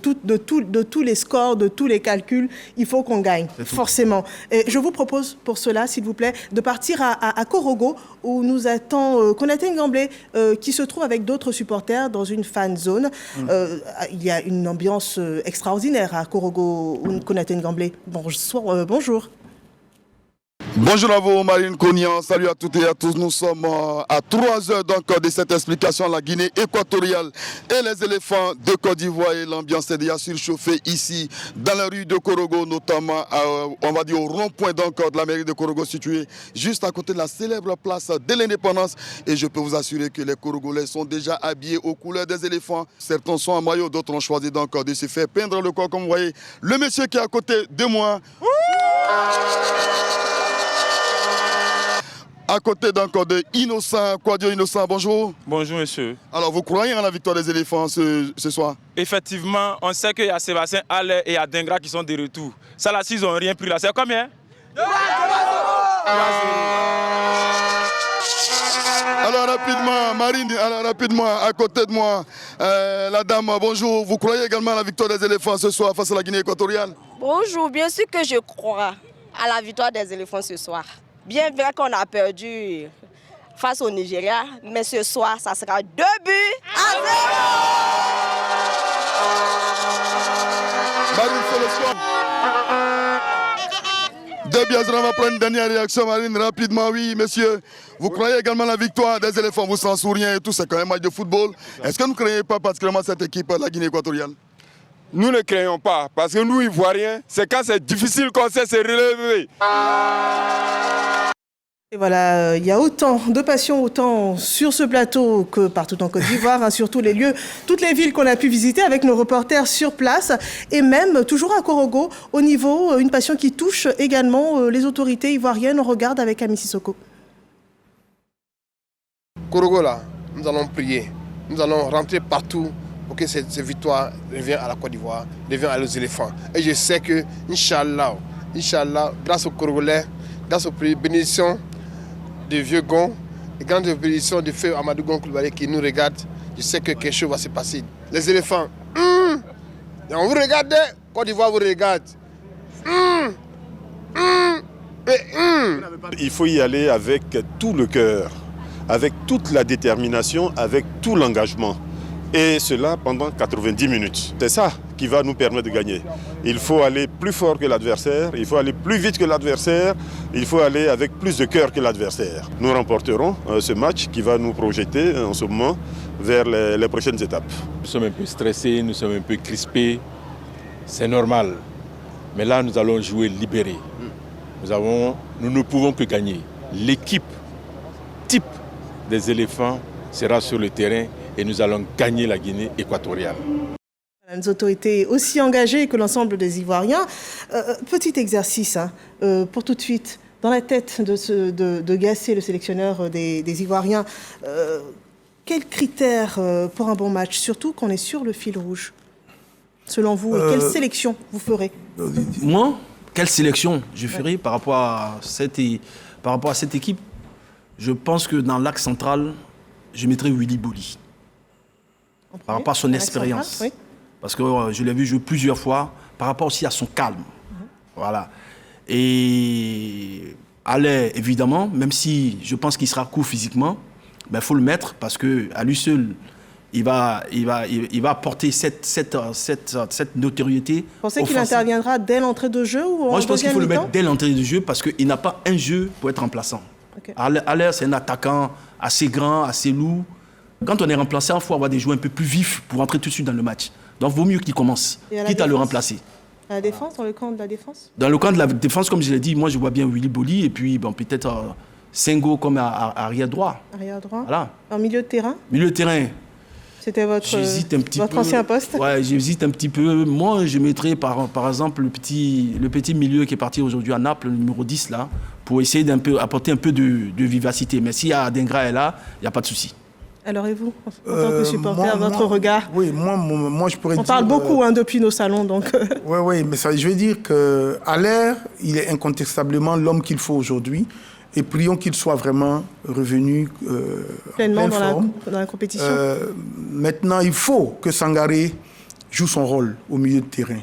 tous les scores, de tous les calculs. Il faut qu'on gagne, forcément. Et je vous propose pour cela, s'il vous plaît, de partir à Korogo, où nous attend Konaté Ngamblé, qui se trouve avec d'autres supporters dans une fan zone. Il y a une ambiance extraordinaire à Korogo, Konaté Ngamblé. Bonjour. Bonjour à vous, Marine Cognan. Salut à toutes et à tous. Nous sommes à 3 heures donc de cette explication. La Guinée équatoriale et les éléphants de Côte d'Ivoire. Et l'ambiance est déjà surchauffée ici dans la rue de Korogo, notamment on va dire au rond-point donc de la mairie de Korogo, située juste à côté de la célèbre place de l'Indépendance. Et je peux vous assurer que les Korogolais sont déjà habillés aux couleurs des éléphants. Certains sont en maillot, d'autres ont choisi donc de se faire peindre le corps, comme vous voyez. Le monsieur qui est à côté de moi. À côté d'encore de Innocent, Quadio Innocent, bonjour. Bonjour monsieur. Alors vous croyez en la victoire des éléphants ce soir? Effectivement, on sait qu'il y a Sébastien Haller et Adengra qui sont de retour. Ça là, s'ils n'ont rien pris là, c'est combien? Alors rapidement, Marine, alors rapidement, à côté de moi, la dame, bonjour. Vous croyez également à la victoire des éléphants ce soir face à la Guinée équatoriale? Bonjour, bien sûr que je crois à la victoire des éléphants ce soir. Bien vrai qu'on a perdu face au Nigeria, mais ce soir, ça sera 2 buts à 0. Marine, c'est le score. 2 buts à 0, on va prendre une dernière réaction, Marine, rapidement. Oui, messieurs, vous croyez également à la victoire des éléphants, vous s'en souvenez et tout, c'est quand même un match de football. Est-ce que vous ne croyez pas particulièrement cette équipe, la Guinée équatoriale? Nous ne craignons pas, parce que nous, Ivoiriens, c'est quand c'est difficile qu'on sait se relever. Et voilà, il y a autant de passion, autant sur ce plateau que partout en Côte d'Ivoire, sur tous les lieux, toutes les villes qu'on a pu visiter avec nos reporters sur place. Et même, toujours à Korogo, au niveau, une passion qui touche également les autorités ivoiriennes. On regarde avec Ami Sissoko. Korogo, là, nous allons prier. Nous allons rentrer partout pour que cette victoire revienne à la Côte d'Ivoire, revienne aux éléphants. Et je sais que, Inch'Allah, grâce aux Korogolais, grâce aux bénédictions de Vieux Gon, et grâce aux bénédictions de Feu Amadou Gon Coulibaly qui nous regarde, je sais que quelque chose va se passer. Les éléphants, on vous regarde, Côte d'Ivoire vous regarde. Il faut y aller avec tout le cœur, avec toute la détermination, avec tout l'engagement. Et cela pendant 90 minutes. C'est ça qui va nous permettre de gagner. Il faut aller plus fort que l'adversaire, il faut aller plus vite que l'adversaire, il faut aller avec plus de cœur que l'adversaire. Nous remporterons ce match qui va nous projeter en ce moment vers les prochaines étapes. Nous sommes un peu stressés, nous sommes un peu crispés, c'est normal. Mais là, nous allons jouer libérés. Nous ne pouvons que gagner. L'équipe type des éléphants sera sur le terrain et nous allons gagner la Guinée équatoriale. Les autorités aussi engagées que l'ensemble des Ivoiriens. Petit exercice pour tout de suite, dans la tête de Gassé, le sélectionneur des Ivoiriens. Quels critères pour un bon match, surtout qu'on est sur le fil rouge? Selon vous, quelle sélection vous ferez? Moi, quelle sélection je ferai par rapport à cette équipe? Je pense que dans l'axe central, je mettrai Willy Boli. Par rapport à son expérience. Oui. Parce que je l'ai vu jouer plusieurs fois, par rapport aussi à son calme. Voilà. Et Haller, évidemment, même si je pense qu'il sera court physiquement, il faut le mettre parce qu'à lui seul, il va apporter cette notoriété. Vous pensez qu'il interviendra dès l'entrée de jeu ou Moi, je pense qu'il faut le mettre dès l'entrée de jeu parce qu'il n'a pas un jeu pour être remplaçant. Okay. Haller, c'est un attaquant assez grand, assez lourd. Quand on est remplaçant, il faut avoir des joueurs un peu plus vifs pour entrer tout de suite dans le match. Donc, il vaut mieux qu'il commence, quitte à le remplacer. À la défense, dans le camp de la défense? Dans le camp de la défense, comme je l'ai dit, moi, je vois bien Willy Boli et puis peut-être Sengo comme arrière droit. Arrière droit. Voilà. En milieu de terrain? Milieu de terrain. C'était votre ancien poste? Ouais, j'hésite un petit peu. Moi, je mettrais par exemple le petit milieu qui est parti aujourd'hui à Naples, le numéro 10, là, pour essayer d'apporter un peu de vivacité. Mais si Adengra est là, il n'y a pas de souci. Alors et vous, en tant que supporter, votre regard? Oui, moi je pourrais dire... On parle beaucoup depuis nos salons, donc... Oui, mais ça, je veux dire qu'Haller, il est incontestablement l'homme qu'il faut aujourd'hui. Et prions qu'il soit vraiment revenu pleinement dans la compétition. Maintenant, il faut que Sangaré joue son rôle au milieu de terrain.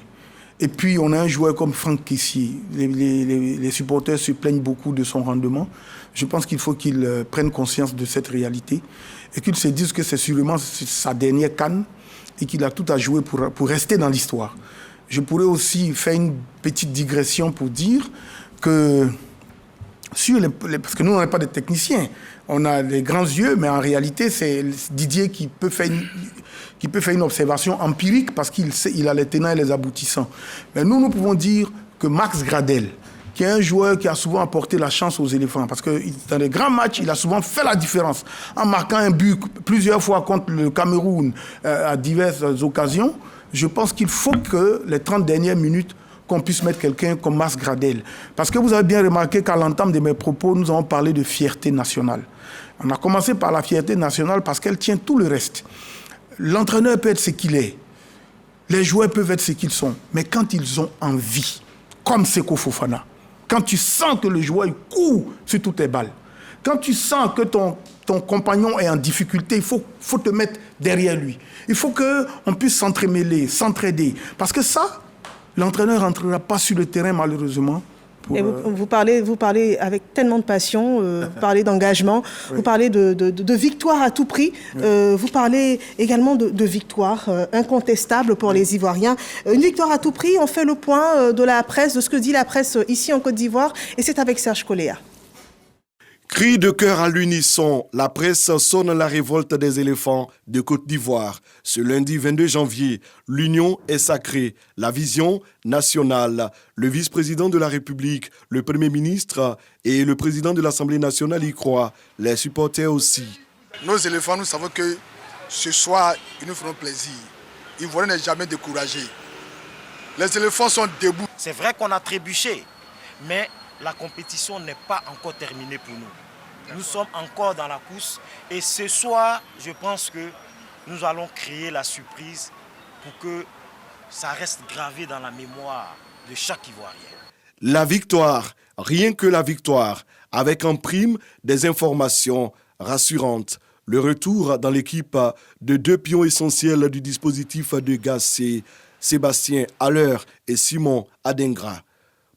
Et puis, on a un joueur comme Franck Kessié. Les supporters se plaignent beaucoup de son rendement. Je pense qu'il faut qu'il prenne conscience de cette réalité et qu'il se dise que c'est sûrement sa dernière CAN et qu'il a tout à jouer pour rester dans l'histoire. Je pourrais aussi faire une petite digression pour dire que parce que nous, on n'est pas des techniciens. On a des grands yeux, mais en réalité, c'est Didier qui peut faire une observation empirique parce qu'il a les tenants et les aboutissants. Mais nous pouvons dire que Max Gradel, qui est un joueur qui a souvent apporté la chance aux éléphants, parce que dans les grands matchs, il a souvent fait la différence, en marquant un but plusieurs fois contre le Cameroun à diverses occasions. Je pense qu'il faut que les 30 dernières minutes, qu'on puisse mettre quelqu'un comme Max Gradel. Parce que vous avez bien remarqué qu'à l'entame de mes propos, nous avons parlé de fierté nationale. On a commencé par la fierté nationale parce qu'elle tient tout le reste. L'entraîneur peut être ce qu'il est. Les joueurs peuvent être ce qu'ils sont. Mais quand ils ont envie, comme Seko Fofana, quand tu sens que le joueur court sur toutes les balles, quand tu sens que ton compagnon est en difficulté, il faut te mettre derrière lui. Il faut qu'on puisse s'entremêler, s'entraider. Parce que ça, l'entraîneur ne rentrera pas sur le terrain, malheureusement. Et vous parlez avec tellement de passion, vous parlez d'engagement, oui. Vous parlez de victoire à tout prix, vous parlez également de victoire incontestable pour les Ivoiriens. Une victoire à tout prix, on fait le point de la presse, de ce que dit la presse ici en Côte d'Ivoire, et c'est avec Serge Coléa. Cri de cœur à l'unisson, la presse sonne la révolte des éléphants de Côte d'Ivoire. Ce lundi 22 janvier, l'union est sacrée, la vision nationale. Le vice-président de la République, le Premier ministre et le président de l'Assemblée nationale y croient, les supporters aussi. Nos éléphants, nous savons que ce soir, ils nous feront plaisir. Ivoiriens n'est jamais découragé. Les éléphants sont debout. C'est vrai qu'on a trébuché, mais la compétition n'est pas encore terminée pour nous. Nous sommes encore dans la course et ce soir, je pense que nous allons créer la surprise pour que ça reste gravé dans la mémoire de chaque Ivoirien. La victoire, rien que la victoire, avec en prime des informations rassurantes. Le retour dans l'équipe de deux pions essentiels du dispositif de Gassé, Sébastien Haller et Simon Adengra.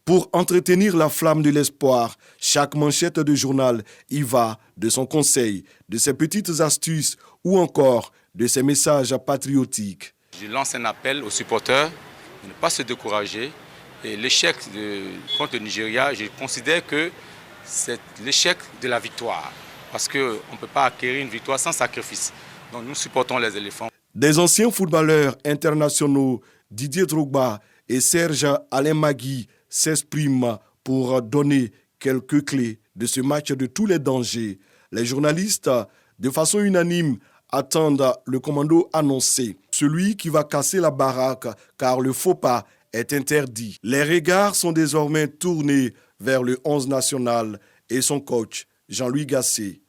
Pour entretenir la flamme de l'espoir, chaque manchette de journal y va de son conseil, de ses petites astuces ou encore de ses messages patriotiques. Je lance un appel aux supporters de ne pas se décourager. Et l'échec contre le Nigeria, je considère que c'est l'échec de la victoire. Parce qu'on ne peut pas acquérir une victoire sans sacrifice. Donc nous supportons les éléphants. Des anciens footballeurs internationaux, Didier Drogba et Serge Alain Magui, s'expriment pour donner quelques clés de ce match de tous les dangers. Les journalistes, de façon unanime, attendent le commando annoncé, celui qui va casser la baraque car le faux pas est interdit. Les regards sont désormais tournés vers le 11 national et son coach, Jean-Louis Gassé.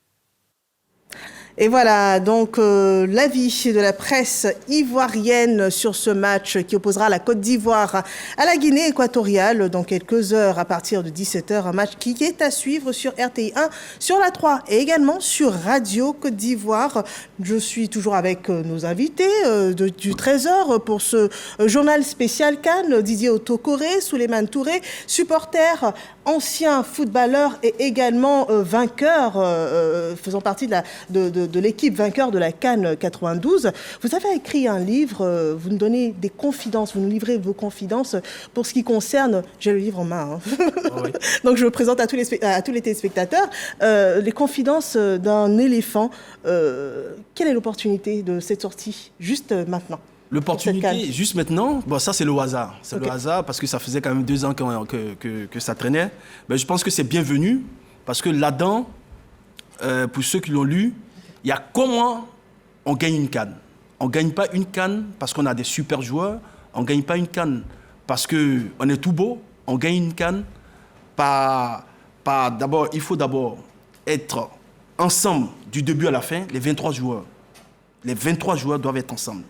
Et voilà, donc l'avis de la presse ivoirienne sur ce match qui opposera la Côte d'Ivoire à la Guinée équatoriale dans quelques heures à partir de 17h. Un match qui est à suivre sur RTI 1, sur la 3 et également sur Radio Côte d'Ivoire. Je suis toujours avec nos invités du Trésor pour ce journal spécial Cannes. Didier Otokoré, Souleymane Touré, supporter, ancien footballeur et également vainqueur, faisant partie de l'équipe vainqueur de la CAN 92. Vous avez écrit un livre, vous nous donnez des confidences, vous nous livrez vos confidences pour ce qui concerne, j'ai le livre en main, oui. Donc je le présente à tous les téléspectateurs, les confidences d'un éléphant. Quelle est l'opportunité de cette sortie juste maintenant? L'opportunité, juste maintenant, bon, ça c'est le hasard. C'est okay. Le hasard parce que ça faisait quand même 2 ans que ça traînait. Mais je pense que c'est bienvenu parce que là-dedans, pour ceux qui l'ont lu, il y a comment on gagne une CAN. On ne gagne pas une CAN parce qu'on a des super joueurs. On ne gagne pas une CAN parce qu'on est tout beau. On gagne une CAN d'abord, il faut d'abord être ensemble du début à la fin, les 23 joueurs. Les 23 joueurs doivent être ensemble.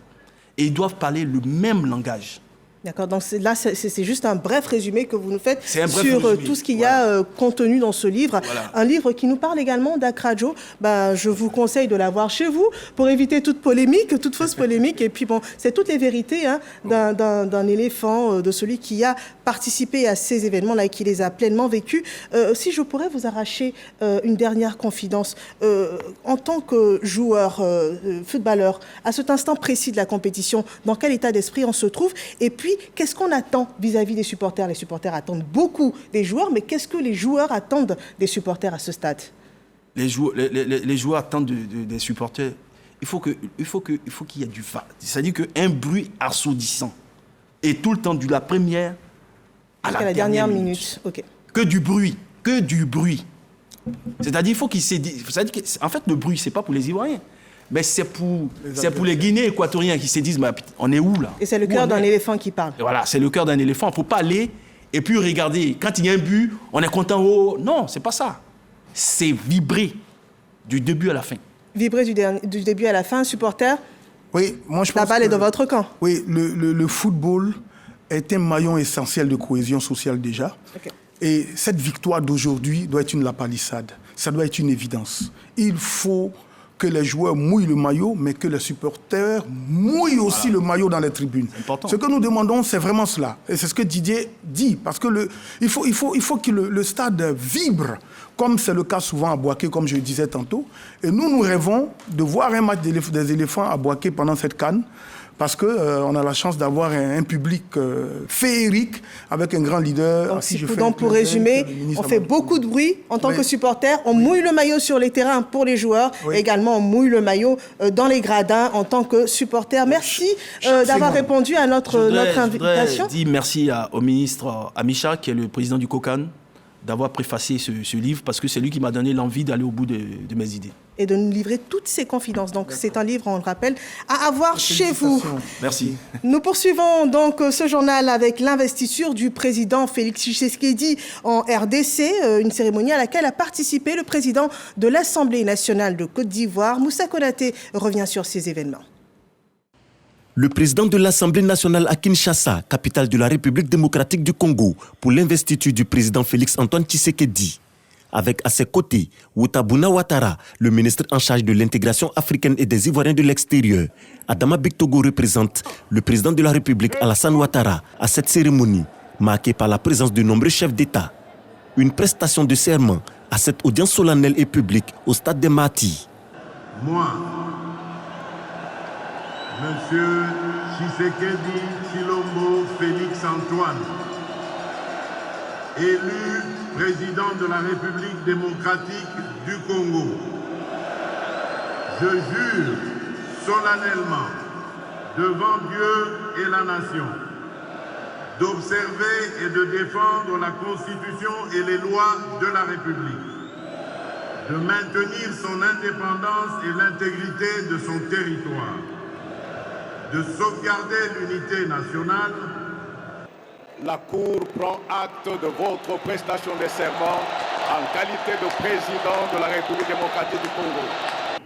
Et ils doivent parler le même langage. D'accord, donc là, c'est juste un bref résumé que vous nous faites sur tout ce qu'il y a contenu dans ce livre. Voilà. Un livre qui nous parle également d'Akradjo. Je vous conseille de l'avoir chez vous pour éviter toute polémique, toute fausse polémique. Et puis bon, c'est toutes les vérités d'un éléphant, de celui qui a participé à ces événements-là et qui les a pleinement vécus. Si je pourrais vous arracher une dernière confidence, en tant que joueur, footballeur, à cet instant précis de la compétition, dans quel état d'esprit on se trouve? Et puis, qu'est-ce qu'on attend vis-à-vis des supporters? Les supporters attendent beaucoup des joueurs, mais qu'est-ce que les joueurs attendent des supporters à ce stade? Les joueurs attendent des supporters. Il faut qu'il y ait du fa. C'est-à-dire qu'un bruit assourdissant. Et tout le temps, de la première à la dernière minute. Okay. Que du bruit. C'est-à-dire, il faut qu'il s'est dit. En fait, le bruit, c'est pas pour les Ivoiriens. Mais c'est pour les Guinéens équatoriens qui se disent, mais on est où là? Et c'est le cœur d'un éléphant qui parle. Et voilà, c'est le cœur d'un éléphant. Il ne faut pas aller et puis regarder. Quand il y a un but, on est content. Oh, non, c'est pas ça. C'est vibrer du début à la fin. Vibrer du début à la fin, supporter. Oui, moi je pense. La balle est dans votre camp. Oui, le football est un maillon essentiel de cohésion sociale déjà. Okay. Et cette victoire d'aujourd'hui doit être une lapalissade. Ça doit être une évidence. Il faut que les joueurs mouillent le maillot, mais que les supporters mouillent aussi le maillot dans les tribunes. Ce que nous demandons, c'est vraiment cela. Et c'est ce que Didier dit. Parce que il faut que le stade vibre, comme c'est le cas souvent à Boaké, comme je le disais tantôt. Et nous rêvons de voir un match des éléphants à Boaké pendant cette CAN. Parce qu'on a la chance d'avoir un public féerique avec un grand leader. Donc, pour résumer, on fait beaucoup de bruit en tant que supporter. On mouille le maillot sur les terrains pour les joueurs. Oui. Également, on mouille le maillot dans les gradins en tant que supporter. Merci d'avoir répondu à notre invitation. Je voudrais dire merci au ministre Amicha, qui est le président du COCAN, d'avoir préfacé ce livre, parce que c'est lui qui m'a donné l'envie d'aller au bout de mes idées. Et de nous livrer toutes ses confidences. Donc c'est un livre, on le rappelle, à avoir chez vous. Merci. Nous poursuivons donc ce journal avec l'investiture du président Félix Tshisekedi en RDC, une cérémonie à laquelle a participé le président de l'Assemblée nationale de Côte d'Ivoire. Moussa Konaté revient sur ces événements. Le président de l'Assemblée nationale à Kinshasa, capitale de la République démocratique du Congo, pour l'investiture du président Félix Antoine Tshisekedi. Avec à ses côtés, Woutabuna Ouattara, le ministre en charge de l'intégration africaine et des Ivoiriens de l'extérieur. Adama Bictogo représente le président de la République Alassane Ouattara à cette cérémonie, marquée par la présence de nombreux chefs d'État. Une prestation de serment à cette audience solennelle et publique au stade des Martyrs. Moi, Monsieur Tshisekedi Tshilombo Félix Antoine, élu président de la République démocratique du Congo, je jure solennellement devant Dieu et la nation d'observer et de défendre la Constitution et les lois de la République, de maintenir son indépendance et l'intégrité de son territoire, de sauvegarder l'unité nationale. La Cour prend acte de votre prestation de serment en qualité de président de la République démocratique du Congo.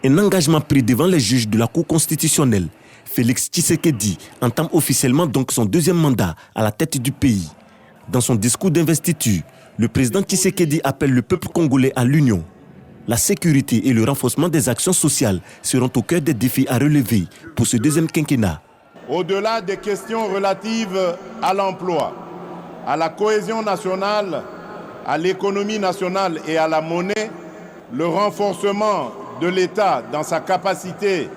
Un engagement pris devant les juges de la Cour constitutionnelle. Félix Tshisekedi entame officiellement donc son deuxième mandat à la tête du pays. Dans son discours d'investiture, le président Tshisekedi appelle le peuple congolais à l'union. La sécurité et le renforcement des actions sociales seront au cœur des défis à relever pour ce deuxième quinquennat. Au-delà des questions relatives à l'emploi, à la cohésion nationale, à l'économie nationale et à la monnaie, le renforcement de l'État dans sa capacité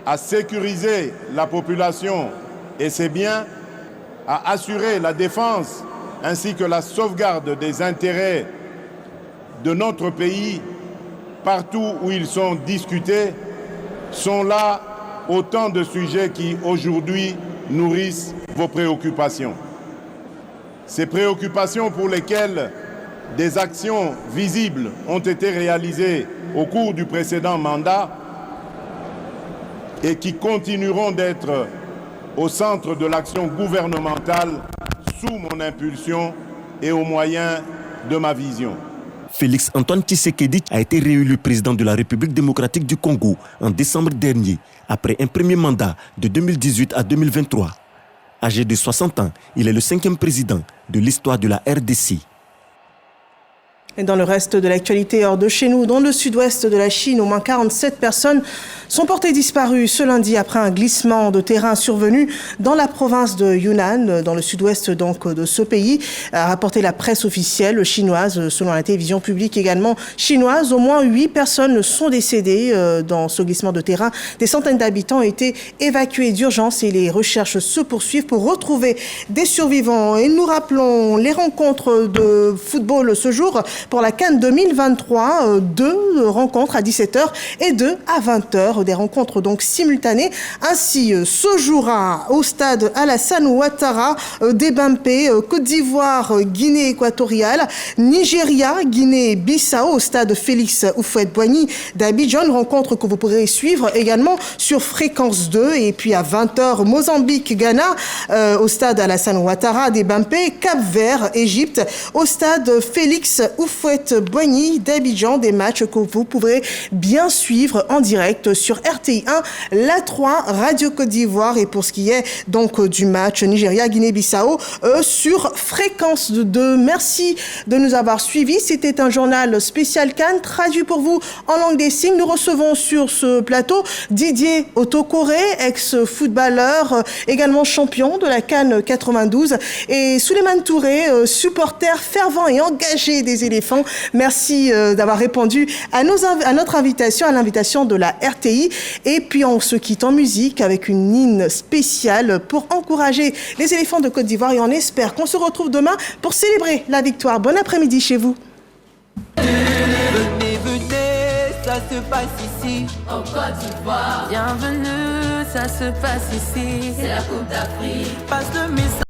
à sécuriser la population et ses biens, à assurer la défense ainsi que la sauvegarde des intérêts de notre pays partout où ils sont discutés, sont là autant de sujets qui aujourd'hui nourrissent vos préoccupations. Ces préoccupations pour lesquelles des actions visibles ont été réalisées au cours du précédent mandat et qui continueront d'être au centre de l'action gouvernementale sous mon impulsion et au moyen de ma vision. Félix Antoine Tshisekedi a été réélu président de la République démocratique du Congo en décembre dernier, après un premier mandat de 2018 à 2023. Âgé de 60 ans, il est le 5e président de l'histoire de la RDC. Et dans le reste de l'actualité hors de chez nous, dans le sud-ouest de la Chine, au moins 47 personnes sont portées disparues ce lundi après un glissement de terrain survenu dans la province de Yunnan, dans le sud-ouest donc de ce pays, a rapporté la presse officielle chinoise. Selon la télévision publique également chinoise, au moins 8 personnes sont décédées dans ce glissement de terrain. Des centaines d'habitants ont été évacués d'urgence et les recherches se poursuivent pour retrouver des survivants. Et nous rappelons les rencontres de football ce jour pour la CAN 2023, 2 rencontres à 17h et 2 à 20h, des rencontres donc simultanées. Ainsi, se jouera au stade Alassane Ouattara d'Ebampé, Côte d'Ivoire, Guinée équatoriale, Nigeria, Guinée-Bissau au stade Félix Houphouët-Boigny d'Abidjan, une rencontre que vous pourrez suivre également sur Fréquence 2. Et puis à 20h, Mozambique-Ghana au stade Alassane Ouattara d'Ebampé, Cap-Vert, Égypte au stade Félix Houphouët-Boigny d'Abidjan, des matchs que vous pourrez bien suivre en direct sur RTI1, La 3, Radio Côte d'Ivoire, et pour ce qui est donc du match Nigeria-Guinée-Bissau sur Fréquence 2. Merci de nous avoir suivis. C'était un journal spécial CAN traduit pour vous en langue des signes. Nous recevons sur ce plateau Didier Otokore, ex-footballeur, également champion de la CAN 92, et Souleymane Touré, supporter fervent et engagé des éléphants. Merci d'avoir répondu à notre invitation, à l'invitation de la RTI. Et puis on se quitte en musique avec une hymne spéciale pour encourager les éléphants de Côte d'Ivoire, et on espère qu'on se retrouve demain pour célébrer la victoire. Bon après-midi chez vous. Venez, venez, ça se passe ici, en Côte d'Ivoire. Bienvenue, ça se passe ici, c'est la Coupe d'Afrique. Passe le message.